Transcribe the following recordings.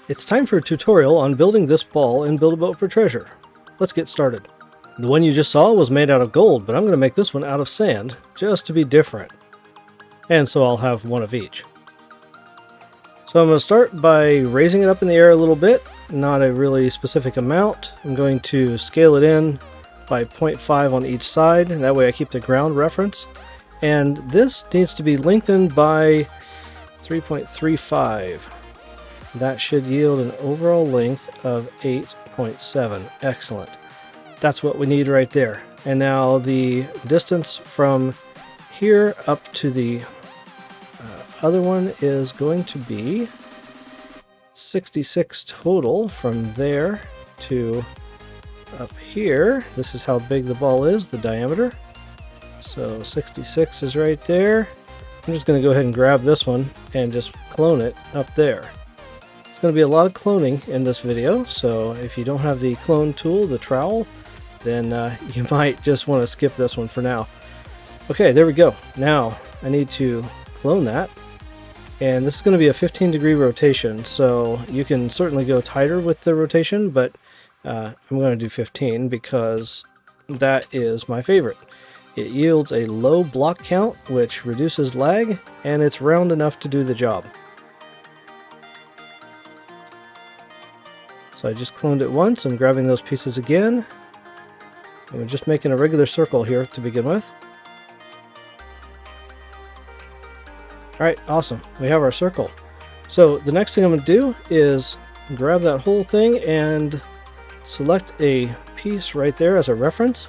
It's time for a tutorial on building this ball in Build a Boat for Treasure. Let's get started. The one you just saw was made out of gold, but I'm going to make this one out of sand, just to be different. And so I'll have one of each. So I'm going to start by raising it up in the air a little bit, not a really specific amount. I'm going to scale it in by 0.5 on each side, and that way I keep the ground reference. And this needs to be lengthened by 3.35. That should yield an overall length of 8.7. Excellent. That's what we need right there. And now the distance from here up to the other one is going to be 66 total from there to up here. This is how big the ball is, the diameter. So 66 is right there. I'm just going to go ahead and grab this one and just clone it up there. There's going to be a lot of cloning in this video, so if you don't have the clone tool, the trowel, then you might just want to skip this one for now. Okay, there we go. Now I need to clone that, and this is going to be a 15-degree rotation, so you can certainly go tighter with the rotation, but I'm going to do 15 because that is my favorite. It yields a low block count, which reduces lag, and it's round enough to do the job. So I just cloned it once. I'm grabbing those pieces again. And we're just making a regular circle here to begin with. Alright, awesome. We have our circle. So the next thing I'm going to do is grab that whole thing and select a piece right there as a reference.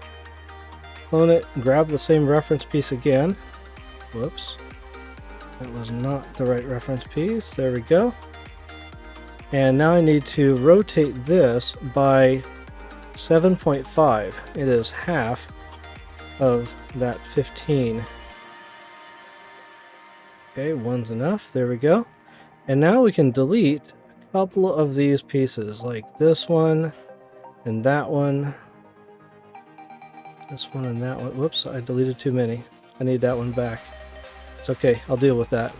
Clone it, grab the same reference piece again. Whoops. That was not the right reference piece. There we go. And now I need to rotate this by 7.5. It is half of that 15. Okay, one's enough. There we go. And now we can delete a couple of these pieces, like this one and that one. This one and that one. Whoops, I deleted too many. I need that one back. It's okay, I'll deal with that.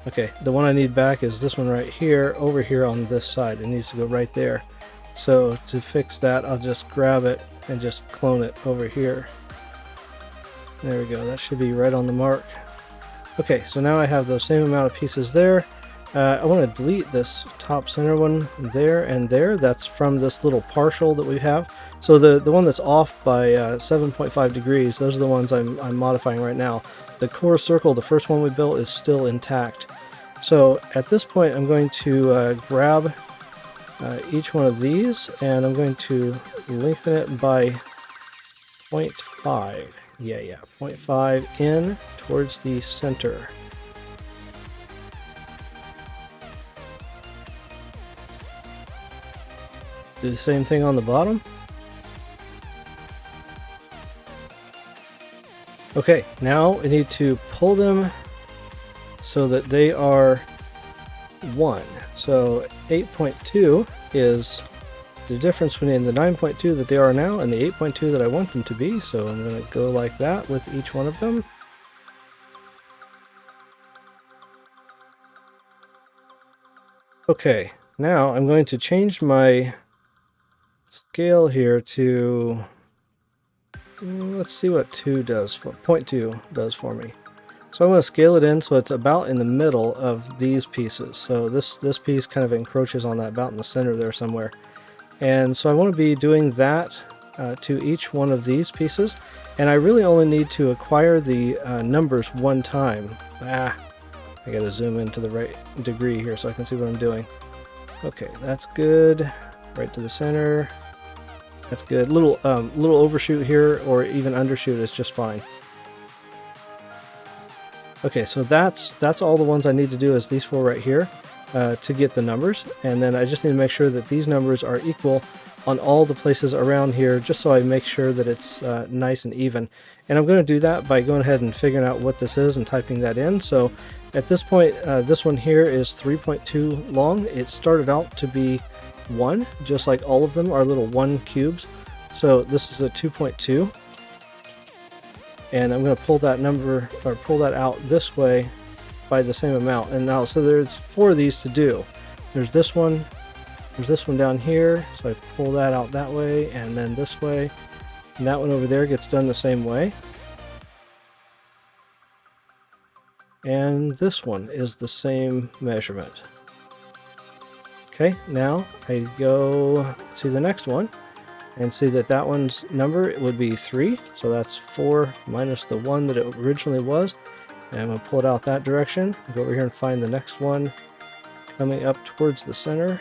Okay, the one I need back is this one right here, over here on this side. It needs to go right there. So to fix that, I'll just grab it and just clone it over here. There we go, that should be right on the mark. Okay, so now I have those same amount of pieces there. I want to delete this top center one there and there. That's from this little partial that we have. So the one that's off by 7.5 degrees, those are the ones I'm modifying right now. The core circle, the first one we built, is still intact. So at this point I'm going to grab each one of these, and I'm going to lengthen it by 0.5. Yeah, 0.5 in towards the center. Do the same thing on the bottom. Okay, now we need to pull them so that they are 1. So 8.2 is the difference between the 9.2 that they are now and the 8.2 that I want them to be. So I'm going to go like that with each one of them. Okay, now I'm going to change my scale here to, let's see what 2 does for 0.2 does for me. So I'm going to scale it in so it's about in the middle of these pieces. So this piece kind of encroaches on that, about in the center there somewhere. And so I want to be doing that to each one of these pieces. And I really only need to acquire the numbers one time. I got to zoom into the right degree here so I can see what I'm doing. Okay, that's good. Right to the center. That's good. Little overshoot here, or even undershoot, is just fine. Okay, so that's all the ones I need to do, is these 4 right here to get the numbers, and then I just need to make sure that these numbers are equal on all the places around here, just so I make sure that it's nice and even. And I'm going to do that by going ahead and figuring out what this is and typing that in. So at this point, this one here is 3.2 long. It started out to be 1, just like all of them are little 1 cubes. So this is a 2.2, and I'm going to pull that number, or pull that out this way by the same amount. And now, so there's 4 of these to do. There's this one down here, so I pull that out that way, and then this way, and that one over there gets done the same way. And this one is the same measurement. Okay, now I go to the next one and see that that one's number would be 3, so that's 4 minus the 1 that it originally was. And I'm going to pull it out that direction, go over here and find the next one coming up towards the center.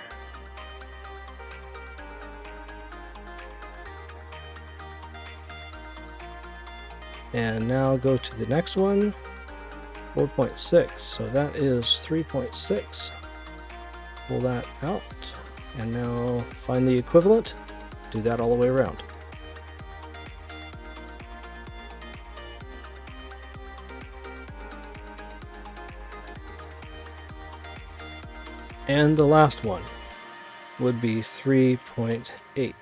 And now go to the next one, 4.6, so that is 3.6. Pull that out, and now find the equivalent, do that all the way around. And the last one would be 3.8.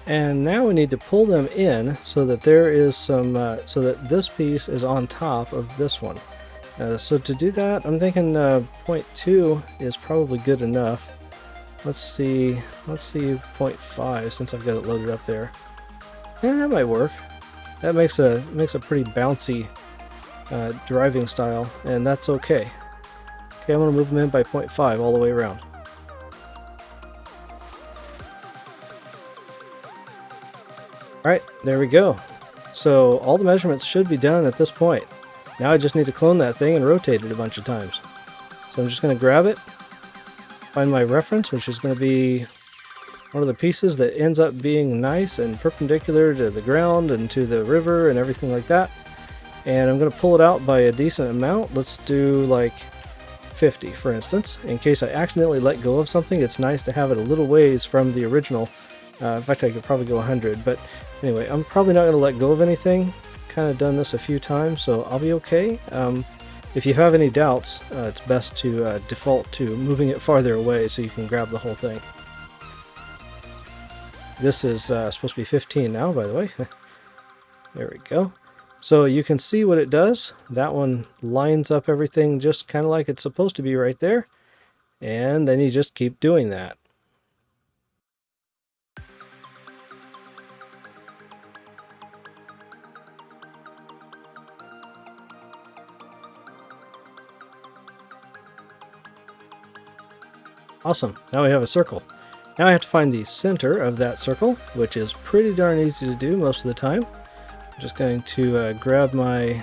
And now we need to pull them in so that there is some, so that this piece is on top of this one. So to do that, I'm thinking 0.2 is probably good enough. Let's see 0.5 since I've got it loaded up there. Yeah, that might work. That makes a pretty bouncy driving style, and that's okay. Okay, I'm going to move them in by 0.5 all the way around. Alright, there we go. So all the measurements should be done at this point. Now I just need to clone that thing and rotate it a bunch of times. So I'm just going to grab it, find my reference, which is going to be one of the pieces that ends up being nice and perpendicular to the ground and to the river and everything like that. And I'm going to pull it out by a decent amount. Let's do like 50, for instance. In case I accidentally let go of something, it's nice to have it a little ways from the original. In fact, I could probably go 100, but anyway, I'm probably not going to let go of anything. Kind of done this a few times, so I'll be okay. If you have any doubts, it's best to default to moving it farther away so you can grab the whole thing. This is supposed to be 15 now, by the way. There we go. So you can see what it does. That one lines up everything just kind of like it's supposed to be right there. And then you just keep doing that. Awesome, now we have a circle. Now I have to find the center of that circle, which is pretty darn easy to do most of the time. I'm just going to grab my,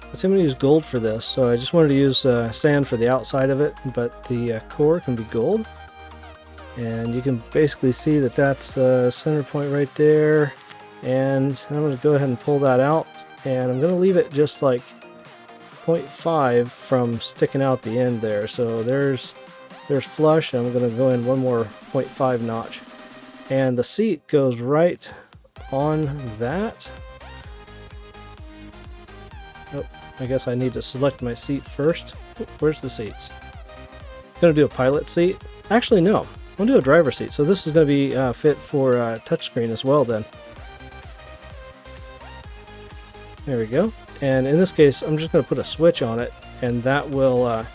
let's say I'm going to use gold for this, so I just wanted to use sand for the outside of it, but the core can be gold. And you can basically see that that's the center point right there, and I'm going to go ahead and pull that out, and I'm going to leave it just like 0.5 from sticking out the end there, so there's flush, and I'm going to go in one more 0.5 notch. And the seat goes right on that. Oh, I guess I need to select my seat first. Where's the seats? I'm going to do a pilot seat. Actually, no. I'm going to do a driver seat. So this is going to be fit for touchscreen as well then. There we go. And in this case, I'm just going to put a switch on it, and that will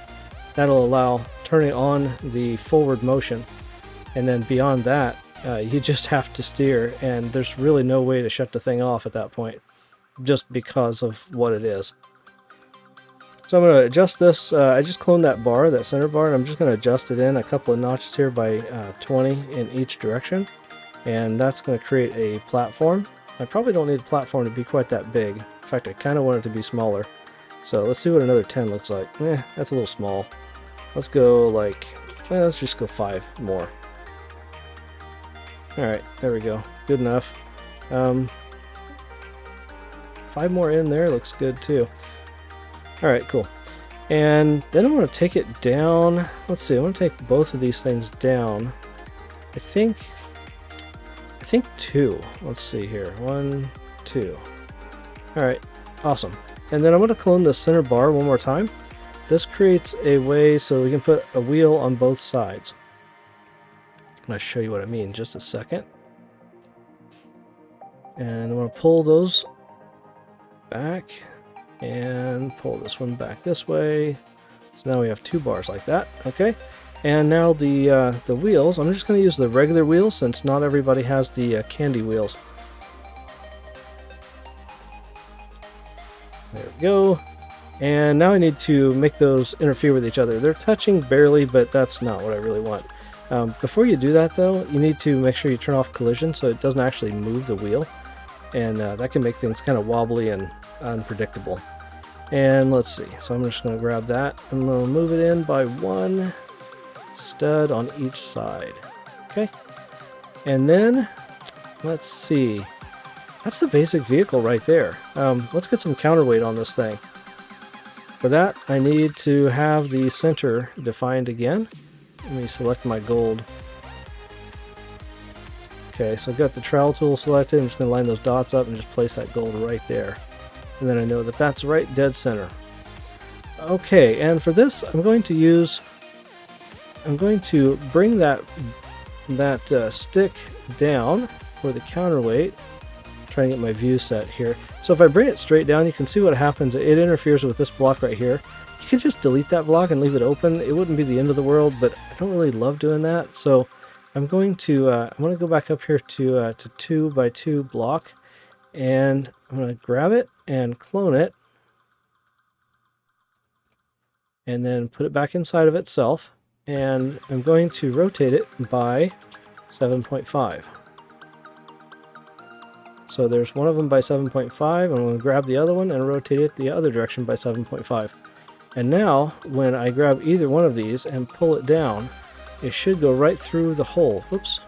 that'll allow turning on the forward motion. And then beyond that, you just have to steer, and there's really no way to shut the thing off at that point, just because of what it is. So I'm going to adjust this. I just cloned that bar, that center bar, and I'm just going to adjust it in a couple of notches here by 20 in each direction. And that's going to create a platform. I probably don't need a platform to be quite that big. In fact, I kind of want it to be smaller. So let's see what another 10 looks like. That's a little small. Let's go like, let's just go 5 more. Alright, there we go. Good enough. 5 more in there looks good too. Alright, cool. And then I'm going to take it down. Let's see, I want to take both of these things down. I think 2. Let's see here. 1, 2. Alright, awesome. And then I'm going to clone the center bar one more time. this creates a way so we can put a wheel on both sides. I'm going to show you what I mean in just a second. And I'm going to pull those back and pull this one back this way. So now we have 2 bars like that. Okay. And now the wheels, I'm just going to use the regular wheels since not everybody has the candy wheels. There we go. And now I need to make those interfere with each other. They're touching barely, but that's not what I really want. Before you do that though, you need to make sure you turn off collision so it doesn't actually move the wheel. And that can make things kind of wobbly and unpredictable. And let's see, so I'm just going to grab that. I'm going to move it in by 1 stud on each side. Okay. And then, let's see. That's the basic vehicle right there. Let's get some counterweight on this thing. For that, I need to have the center defined again. Let me select my gold. Okay, so I've got the trowel tool selected. I'm just going to line those dots up and just place that gold right there. And then I know that that's right dead center. Okay, and for this, I'm going to bring that stick down for the counterweight. Try and get my view set here. So if I bring it straight down, you can see what happens. It interferes with this block right here. You can just delete that block and leave it open. It wouldn't be the end of the world, but I don't really love doing that. So I'm going to go back up here to 2 by 2 block, and I'm going to grab it and clone it, and then put it back inside of itself. And I'm going to rotate it by 7.5. So there's one of them by 7.5. I'm going to grab the other one and rotate it the other direction by 7.5. And now, when I grab either one of these and pull it down, it should go right through the hole. Whoops.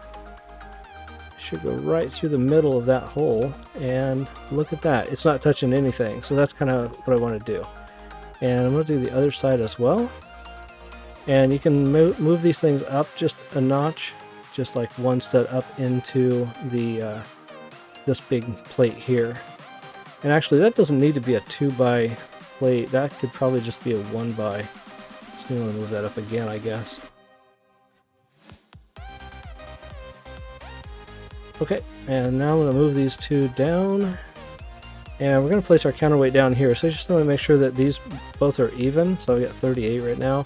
It should go right through the middle of that hole. And look at that. It's not touching anything. So that's kind of what I want to do. And I'm going to do the other side as well. And you can move these things up just a notch, just like 1 stud up into the this big plate here. And actually that doesn't need to be a 2 by plate. That could probably just be a 1 by. So I'm going to move that up again, I guess. Okay, and now I'm going to move these 2 down. And we're going to place our counterweight down here. So I just want to make sure that these both are even. So I've got 38 right now.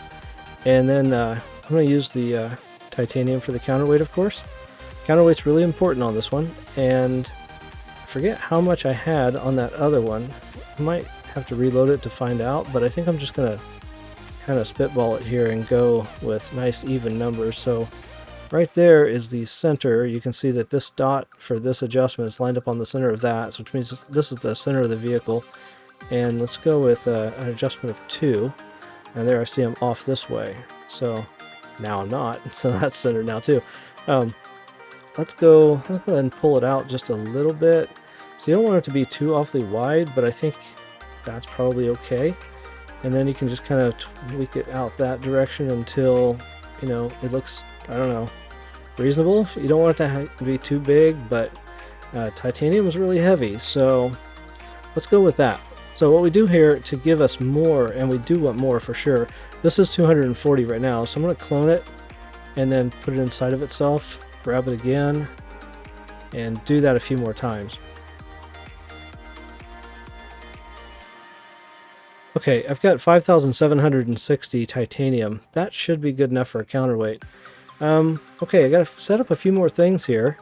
And then I'm going to use the titanium for the counterweight, of course. Counterweight's really important on this one. And I forget how much I had on that other one. I might have to reload it to find out, but I think I'm just going to kind of spitball it here and go with nice even numbers. So right there is the center. You can see that this dot for this adjustment is lined up on the center of that, which means this is the center of the vehicle. And let's go with an adjustment of 2. And there I see I'm off this way. So now I'm not. So that's centered now too. Let's go ahead and pull it out just a little bit. So you don't want it to be too awfully wide, but I think that's probably okay. And then you can just kind of tweak it out that direction until, you know, it looks, I don't know, reasonable. You don't want it to be too big, but titanium is really heavy, so let's go with that. So what we do here to give us more, and we do want more for sure, this is 240 right now, so I'm going to clone it and then put it inside of itself, grab it again, and do that a few more times. Okay, I've got 5,760 titanium. That should be good enough for a counterweight. Okay, I got to set up a few more things here.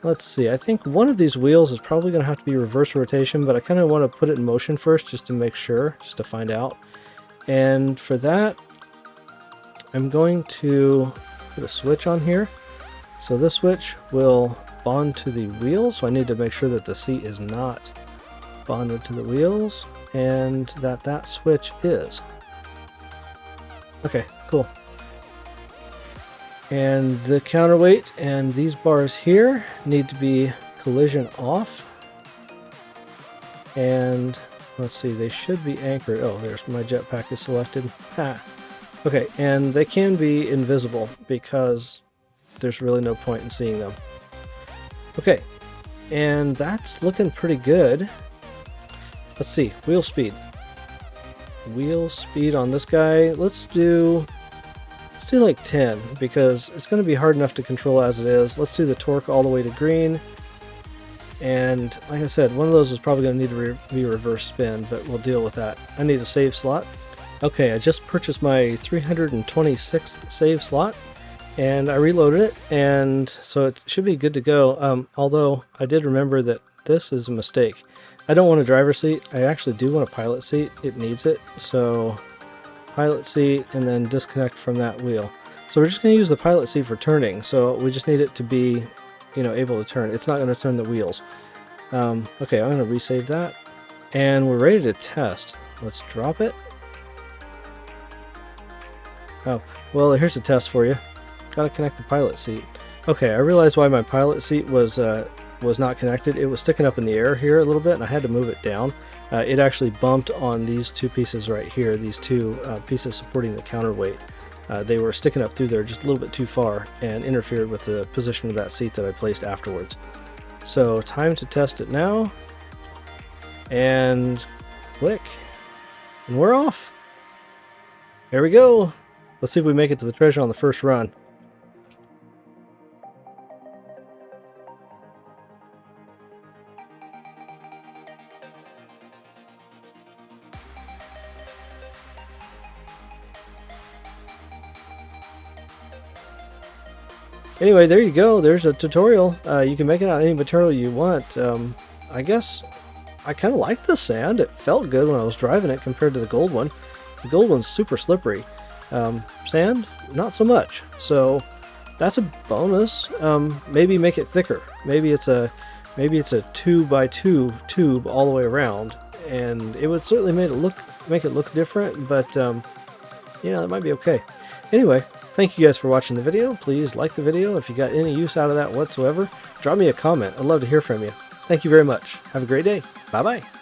Let's see, I think one of these wheels is probably going to have to be reverse rotation, but I kind of want to put it in motion first just to make sure, just to find out. And for that, I'm going to put a switch on here. So this switch will bond to the wheel, so I need to make sure that the seat is not bonded to the wheels, and that switch is. Okay, cool. And the counterweight and these bars here need to be collision off. And let's see, they should be anchored. Oh, there's my jetpack is selected. Ha. Okay, and they can be invisible because there's really no point in seeing them. Okay, and that's looking pretty good. Let's see, wheel speed. wheel speed on this guy. Let's do like 10 because it's going to be hard enough to control as it is. Let's do the torque all the way to green. And like I said, one of those is probably going to need to be reverse spin, but we'll deal with that. I need a save slot. Okay, I just purchased my 326th save slot, and I reloaded it, and so it should be good to go. Although I did remember that this is a mistake. I don't want a driver's seat. I actually do want a pilot seat. It needs it. So pilot seat, and then disconnect from that wheel. So we're just going to use the pilot seat for turning. So we just need it to be, you know, able to turn. It's not going to turn the wheels. Okay, I'm going to resave that, and we're ready to test. Let's drop it. Oh, well, here's a test for you. Got to connect the pilot seat. Okay, I realized why my pilot seat was not connected. It was sticking up in the air here a little bit, and I had to move it down. It actually bumped on these two pieces right here, these two pieces supporting the counterweight. They were sticking up through there just a little bit too far and interfered with the position of that seat that I placed afterwards. So time to test it now. And click. And we're off. There we go. Let's see if we make it to the treasure on the first run. Anyway, there you go. There's a tutorial. You can make it out of any material you want. I guess I kind of liked the sand. It felt good when I was driving it compared to the gold one. The gold one's super slippery. Sand, not so much. So that's a bonus. Maybe make it thicker. Maybe it's a 2x2 tube all the way around, and it would certainly make it look different. But you know, that might be okay. Anyway, thank you guys for watching the video. Please like the video. If you got any use out of that whatsoever, drop me a comment. I'd love to hear from you. Thank you very much. Have a great day. Bye-bye.